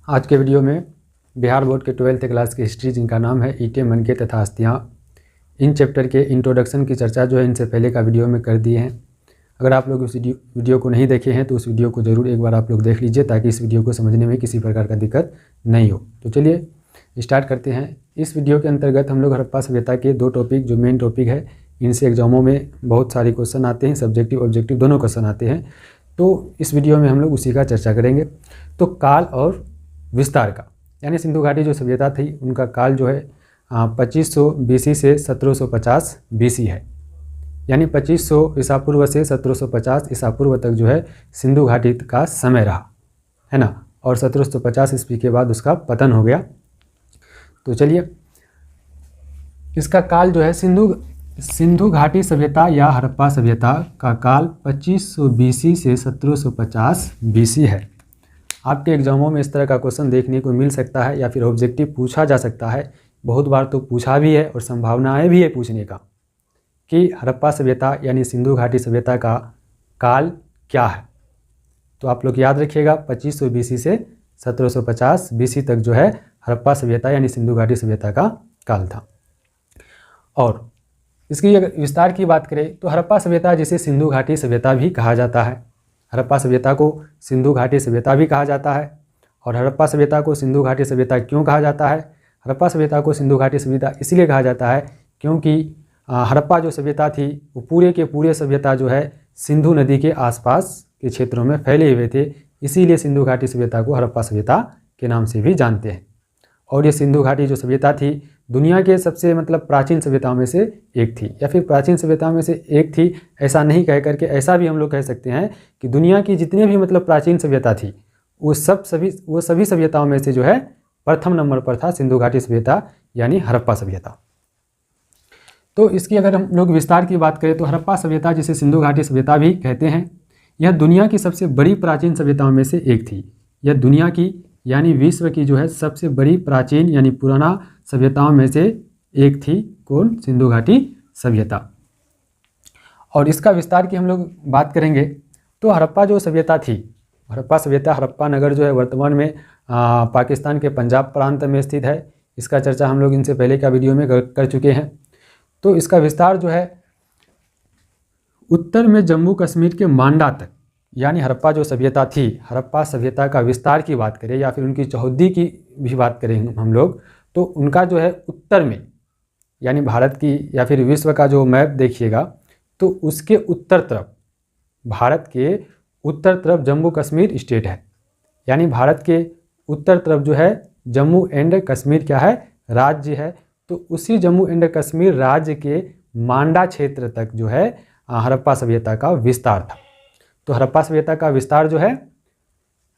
आज के वीडियो में बिहार बोर्ड के 12th क्लास की हिस्ट्री, जिनका नाम है ईंटें, मनके तथा अस्थियाँ, इन चैप्टर के इंट्रोडक्शन की चर्चा जो है इनसे पहले का वीडियो में कर दिए हैं। अगर आप लोग उस वीडियो को नहीं देखे हैं तो उस वीडियो को ज़रूर एक बार आप लोग देख लीजिए, ताकि इस वीडियो को समझने में किसी प्रकार का दिक्कत नहीं हो। तो चलिए स्टार्ट करते हैं। इस वीडियो के अंतर्गत हम लोग हड़प्पा सभ्यता के दो टॉपिक, जो मेन टॉपिक है, इनसे एग्जामों में बहुत सारे क्वेश्चन आते हैं, सब्जेक्टिव ऑब्जेक्टिव दोनों क्वेश्चन आते हैं। तो इस वीडियो में हम लोग उसी का चर्चा करेंगे। तो काल और विस्तार का, यानी सिंधु घाटी जो सभ्यता थी उनका काल जो है 2500 BC से 1750 BC है। यानी 2500 ईसा पूर्व से 1750 ईसा पूर्व तक जो है सिंधु घाटी का समय रहा है ना, और 1750 ईस्वी के बाद उसका पतन हो गया। तो चलिए, इसका काल जो है सिंधु घाटी सभ्यता या हड़प्पा सभ्यता का काल 2500 BC से 1750 BC है। आपके एग्जामों में इस तरह का क्वेश्चन देखने को मिल सकता है, या फिर ऑब्जेक्टिव पूछा जा सकता है। बहुत बार तो पूछा भी है और संभावनाएं भी है पूछने का कि हड़प्पा सभ्यता यानी सिंधु घाटी सभ्यता का काल क्या है। तो आप लोग याद रखिएगा, 2500 BC से 1750 BC तक जो है हड़प्पा सभ्यता यानी सिंधु घाटी सभ्यता का काल था। और इसकी अगर विस्तार की बात करें तो हड़प्पा सभ्यता जिसे सिंधु घाटी सभ्यता भी कहा जाता है, हड़प्पा सभ्यता को सिंधु घाटी सभ्यता भी कहा जाता है। और हड़प्पा सभ्यता को सिंधु घाटी सभ्यता क्यों कहा जाता है? हड़प्पा सभ्यता को सिंधु घाटी सभ्यता इसलिए कहा जाता है क्योंकि हड़प्पा जो सभ्यता थी वो पूरे के पूरे सभ्यता जो है सिंधु नदी के आसपास के क्षेत्रों में फैले हुए थे। इसीलिए सिंधु घाटी सभ्यता को हड़प्पा सभ्यता के नाम से भी जानते हैं। और ये सिंधु घाटी जो सभ्यता थी दुनिया के सबसे प्राचीन सभ्यताओं में से एक थी, या फिर प्राचीन सभ्यताओं में से एक थी ऐसा नहीं कह करके ऐसा भी हम लोग कह सकते हैं कि दुनिया की जितने भी प्राचीन सभ्यता थी वो सभी सभ्यताओं में से जो है प्रथम नंबर पर था सिंधु घाटी सभ्यता यानी हड़प्पा सभ्यता। तो इसकी अगर हम लोग विस्तार की बात करें तो हड़प्पा सभ्यता जिसे सिंधु घाटी सभ्यता भी कहते हैं, यह दुनिया की सबसे बड़ी प्राचीन सभ्यताओं में से एक थी। यह दुनिया की यानी विश्व की जो है सबसे बड़ी प्राचीन यानी पुराना सभ्यताओं में से एक थी। कौन? सिंधु घाटी सभ्यता। और इसका विस्तार की हम लोग बात करेंगे तो हड़प्पा जो सभ्यता थी, हड़प्पा सभ्यता, हड़प्पा नगर जो है वर्तमान में पाकिस्तान के पंजाब प्रांत में स्थित है। इसका चर्चा हम लोग इनसे पहले का वीडियो में कर चुके हैं। तो इसका विस्तार जो है उत्तर में जम्मू कश्मीर के मांडा तक, यानी हड़प्पा जो सभ्यता थी, हड़प्पा सभ्यता का विस्तार की बात करें या फिर उनकी चौहद्दी की भी बात करें हम लोग, तो उनका जो है उत्तर में, यानी भारत की या फिर विश्व का जो मैप देखिएगा तो उसके उत्तर तरफ, भारत के उत्तर तरफ जम्मू कश्मीर स्टेट है। यानी भारत के उत्तर तरफ जो है जम्मू एंड कश्मीर क्या है? राज्य है। तो उसी जम्मू एंड कश्मीर राज्य के मांडा क्षेत्र तक जो है हड़प्पा सभ्यता का विस्तार था। तो हड़प्पा सभ्यता का विस्तार जो है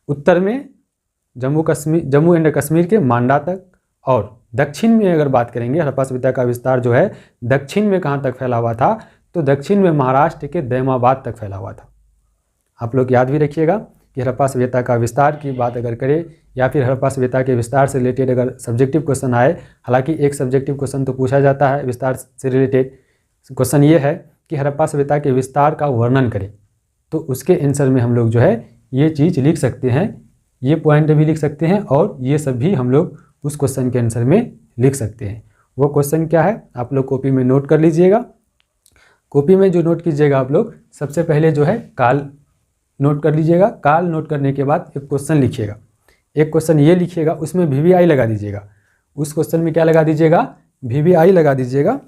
उत्तर में जम्मू एंड कश्मीर के मांडा तक, और दक्षिण में अगर बात करेंगे हड़प्पा सभ्यता का विस्तार जो है दक्षिण में कहाँ तक फैला हुआ था? तो दक्षिण में महाराष्ट्र के दैमाबाद तक फैला हुआ था। आप लोग याद भी रखिएगा कि हड़प्पा सभ्यता का विस्तार की बात अगर करें या फिर हड़प्पा सभ्यता के विस्तार से रिलेटेड अगर सब्जेक्टिव क्वेश्चन आए, हालांकि एक सब्जेक्टिव क्वेश्चन तो पूछा जाता है विस्तार से रिलेटेड, क्वेश्चन ये है कि हड़प्पा सभ्यता के विस्तार का वर्णन करें, तो उसके आंसर में हम लोग जो है ये चीज़ लिख सकते हैं, ये पॉइंट भी लिख सकते हैं, और ये सब भी हम लोग उस क्वेश्चन के आंसर में लिख सकते हैं। वो क्वेश्चन क्या है आप लोग कॉपी में नोट कर लीजिएगा। कॉपी में जो नोट कीजिएगा आप लोग, सबसे पहले जो है काल नोट कर लीजिएगा। काल नोट करने के बाद एक क्वेश्चन लिखिएगा, एक क्वेश्चन ये लिखिएगा, उसमें VVI लगा दीजिएगा। उस क्वेश्चन में क्या लगा दीजिएगा? VVI लगा दीजिएगा।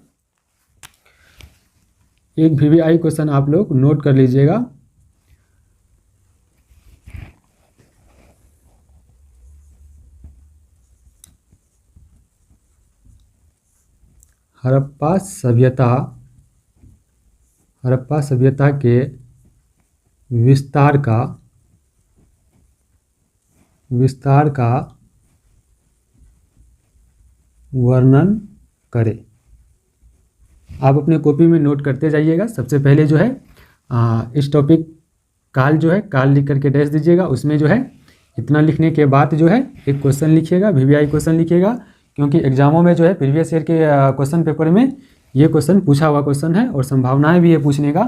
एक VVI क्वेश्चन आप लोग नोट कर लीजिएगा। हड़प्पा सभ्यता के विस्तार का वर्णन करें। आप अपने कॉपी में नोट करते जाइएगा। सबसे पहले जो है इस टॉपिक काल जो है काल लिख करके डैश दीजिएगा। उसमें जो है इतना लिखने के बाद जो है एक क्वेश्चन लिखिएगा, VVI क्वेश्चन लिखिएगा, क्योंकि एग्जामों में जो है प्रीवियस ईयर के क्वेश्चन पेपर में ये क्वेश्चन पूछा हुआ क्वेश्चन है और संभावनाएं भी है पूछने का।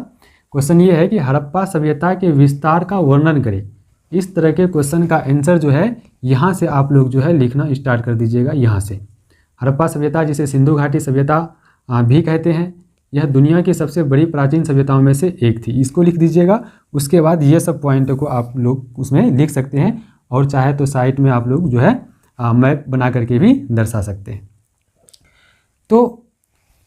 क्वेश्चन ये है कि हड़प्पा सभ्यता के विस्तार का वर्णन करें। इस तरह के क्वेश्चन का आंसर जो है यहाँ से आप लोग जो है लिखना स्टार्ट कर दीजिएगा। यहाँ से हड़प्पा सभ्यता, जिसे सिंधु घाटी सभ्यता भी कहते हैं, यह दुनिया की सबसे बड़ी प्राचीन सभ्यताओं में से एक थी। इसको लिख दीजिएगा। उसके बाद ये सब पॉइंट को आप लोग उसमें लिख सकते हैं, और चाहे तो साइट में आप लोग जो है मैप बना करके भी दर्शा सकते हैं। तो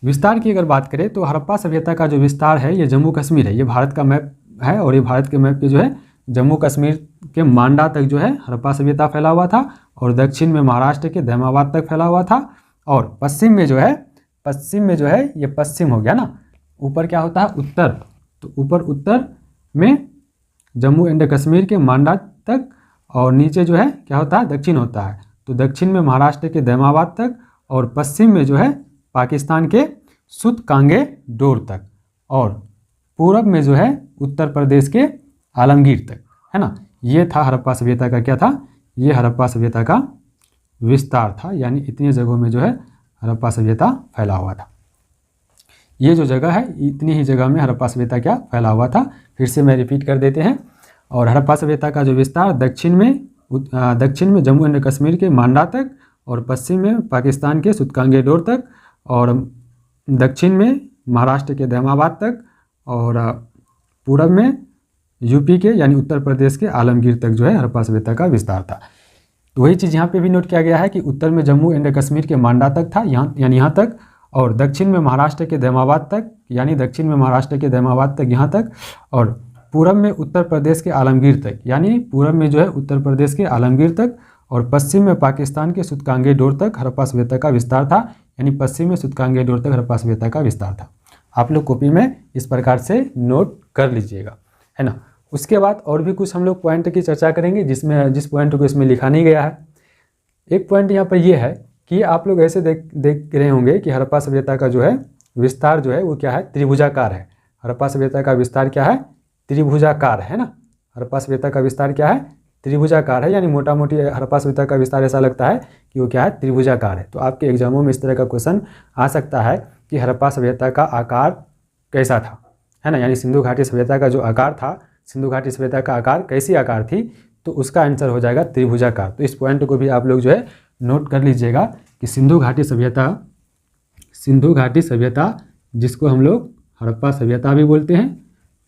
विस्तार की अगर बात करें तो हड़प्पा सभ्यता का जो विस्तार है ये जम्मू कश्मीर है। ये भारत का मैप है, और ये भारत के मैप पे जो है जम्मू कश्मीर के मांडा तक जो है हड़प्पा सभ्यता फैला हुआ था, और दक्षिण में महाराष्ट्र के धैमाबाद तक फैला हुआ था, और पश्चिम में जो है ये पश्चिम हो गया ना, ऊपर क्या होता है उत्तर, तो ऊपर उत्तर में जम्मू एंड कश्मीर के मांडा तक, और नीचे जो है क्या होता है दक्षिण होता है, तो दक्षिण में महाराष्ट्र के धैमाबाद तक, और पश्चिम में जो है पाकिस्तान के सुतकांगे डोर तक, और पूरब में जो है उत्तर प्रदेश के आलमगीर तक, है ना। ये था हड़प्पा सभ्यता का क्या था, ये हड़प्पा सभ्यता का विस्तार था, यानी इतनी जगहों में जो है हड़प्पा सभ्यता फैला हुआ था। ये जो जगह है इतनी ही जगह में हड़प्पा सभ्यता क्या फैला हुआ था। फिर से मैं रिपीट कर देते हैं। और हड़प्पा सभ्यता का जो विस्तार दक्षिण में जम्मू एंड कश्मीर के मांडा तक, और पश्चिम में पाकिस्तान के सुतकांगे डोर तक, और दक्षिण में महाराष्ट्र के धैमाबाद तक, और पूरब में यूपी के यानी उत्तर प्रदेश के आलमगीर तक जो है हड़प्पा सभ्यता का विस्तार था। तो वही चीज़ यहाँ पे भी नोट किया गया है कि उत्तर में जम्मू एंड कश्मीर के मांडा तक था, यहाँ तक, और दक्षिण में महाराष्ट्र के धैमाबाद तक, यानी दक्षिण में महाराष्ट्र के धैमाबाद तक यहाँ तक, और पूरब में उत्तर प्रदेश के आलमगीर तक, यानी पूरब में जो है उत्तर प्रदेश के आलमगीर तक, और पश्चिम में पाकिस्तान के सुतकांगे डोर तक हड़प्पा सभ्यता का विस्तार था, यानी पश्चिम में सुतकांगे डोर तक हड़प्पा सभ्यता का विस्तार था। आप लोग कॉपी में इस प्रकार से नोट कर लीजिएगा, है ना। उसके बाद और भी कुछ हम लोग पॉइंट की चर्चा करेंगे, जिस पॉइंट को इसमें लिखा नहीं गया है। एक पॉइंट यहाँ पर ये है कि आप लोग ऐसे देख रहे होंगे कि हड़प्पा सभ्यता का जो है विस्तार जो है वो क्या है, त्रिभुजाकार है। हड़प्पा सभ्यता का विस्तार क्या है, त्रिभुजाकार है ना। हड़प्पा सभ्यता का विस्तार क्या है, त्रिभुजाकार है, यानी मोटा मोटी हड़प्पा सभ्यता का विस्तार ऐसा लगता है कि वो क्या है, त्रिभुजाकार है। तो आपके एग्जामों में इस तरह का क्वेश्चन आ सकता है कि हड़प्पा सभ्यता का आकार कैसा था, है ना, यानी सिंधु घाटी सभ्यता का जो आकार था, सिंधु घाटी सभ्यता का आकार कैसी आकार थी, तो उसका आंसर हो जाएगा त्रिभुजाकार। तो इस पॉइंट को भी आप लोग जो है नोट कर लीजिएगा कि सिंधु घाटी सभ्यता जिसको हम लोग हड़प्पा सभ्यता भी बोलते हैं।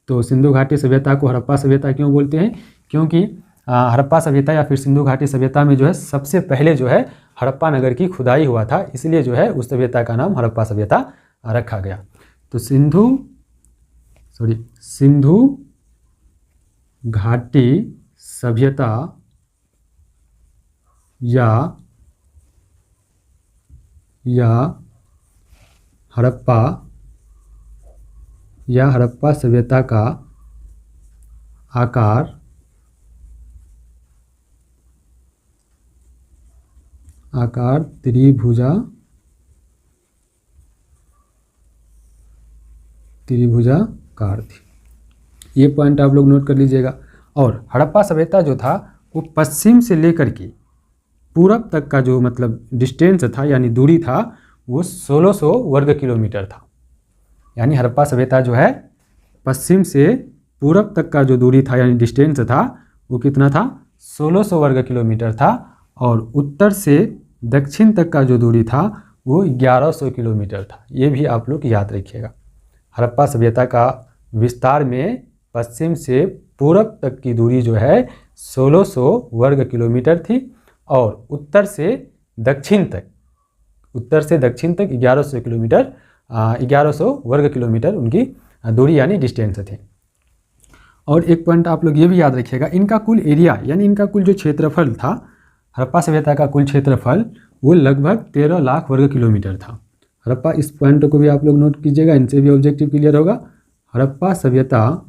तो सिंधु घाटी सभ्यता को हड़प्पा सभ्यता क्यों बोलते हैं, क्योंकि हड़प्पा सभ्यता या फिर सिंधु घाटी सभ्यता में जो है सबसे पहले जो है हड़प्पा नगर की खुदाई हुआ था, इसलिए जो है उस सभ्यता का नाम हड़प्पा सभ्यता रखा गया। तो सिंधु घाटी सभ्यता या हड़प्पा सभ्यता का आकार त्रिभुजाकार थी। ये पॉइंट आप लोग नोट कर लीजिएगा। और हड़प्पा सभ्यता जो था वो पश्चिम से लेकर के पूरब तक का जो मतलब डिस्टेंस था यानी दूरी था वो 1600 वर्ग किलोमीटर था। यानी हड़प्पा सभ्यता जो है पश्चिम से पूरब तक का जो दूरी था यानी डिस्टेंस था वो कितना था, 1600 वर्ग किलोमीटर था, और उत्तर से दक्षिण तक का जो दूरी था वो 1100 किलोमीटर था। ये भी आप लोग याद रखिएगा। हड़प्पा सभ्यता का विस्तार में पश्चिम से पूरब तक की दूरी जो है 1600 वर्ग किलोमीटर थी, और उत्तर से दक्षिण तक 1100 किलोमीटर 1100 वर्ग किलोमीटर उनकी दूरी यानी डिस्टेंस थी। और एक पॉइंट आप लोग ये भी याद रखिएगा, इनका कुल एरिया यानी इनका कुल जो क्षेत्रफल था, हड़प्पा सभ्यता का कुल क्षेत्रफल वो लगभग 13 लाख वर्ग किलोमीटर था। हड़प्पा, इस पॉइंट को भी आप लोग नोट कीजिएगा, इनसे भी ऑब्जेक्टिव क्लियर होगा। हड़प्पा सभ्यता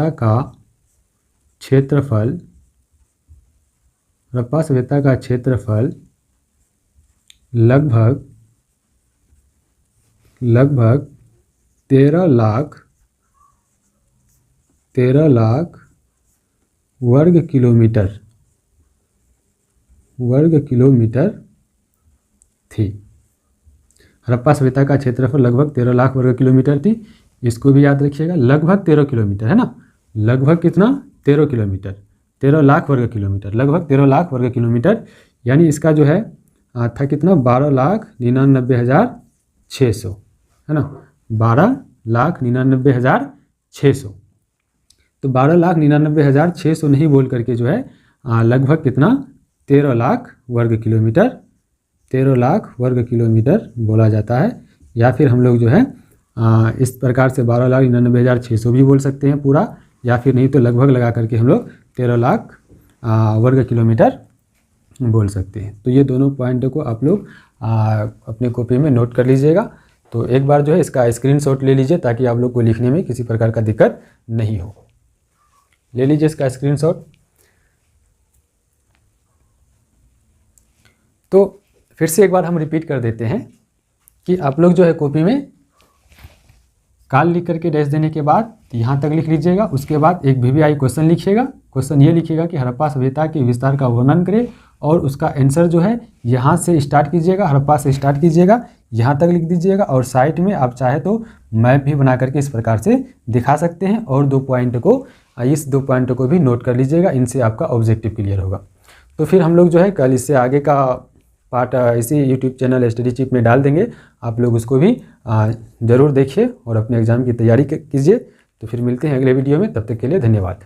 का क्षेत्रफल लगभग 13 लाख वर्ग किलोमीटर थी। हड़प्पा सभ्यता का क्षेत्रफल लगभग 13 लाख वर्ग किलोमीटर थी। इसको भी याद रखिएगा, लगभग 13 किलोमीटर है ना, लगभग कितना 13 किलोमीटर, 13 लाख वर्ग किलोमीटर, लगभग 13 लाख वर्ग किलोमीटर। यानी इसका जो है था कितना 12,99,600 है ना, 12,99,600। तो 12,99,600 नहीं बोल करके जो है लगभग कितना 13 लाख वर्ग किलोमीटर, 13 लाख वर्ग किलोमीटर बोला जाता है। या फिर हम लोग जो है इस प्रकार से 12,99,600 भी बोल सकते हैं पूरा, या फिर नहीं तो लगभग लगा करके हम लोग 13 लाख वर्ग किलोमीटर बोल सकते हैं। तो ये दोनों पॉइंट को आप लोग अपने कॉपी में नोट कर लीजिएगा। तो एक बार जो है इसका स्क्रीनशॉट ले लीजिए ताकि आप लोग को लिखने में किसी प्रकार का दिक्कत नहीं हो। ले लीजिए इसका स्क्रीनशॉट। तो फिर से एक बार हम रिपीट कर देते हैं कि आप लोग जो है कॉपी में काल लिख करके डैश देने के बाद यहाँ तक लिख लीजिएगा। उसके बाद एक VVI क्वेश्चन लिखिएगा। क्वेश्चन ये लिखिएगा कि हड़प्पा सभ्यता के विस्तार का वर्णन करें, और उसका आंसर जो है यहाँ से स्टार्ट कीजिएगा, हड़प्पा से स्टार्ट कीजिएगा, यहाँ तक लिख दीजिएगा। और साइड में आप चाहे तो मैप भी बना करके इस प्रकार से दिखा सकते हैं। और इस दो पॉइंट को भी नोट कर लीजिएगा, इनसे आपका ऑब्जेक्टिव क्लियर होगा। तो फिर हम लोग जो है कल इससे आगे का पार्ट इसी यूट्यूब चैनल स्टडी चिप में डाल देंगे। आप लोग उसको भी ज़रूर देखिए और अपने एग्ज़ाम की तैयारी कीजिए। तो फिर मिलते हैं अगले वीडियो में, तब तक के लिए धन्यवाद।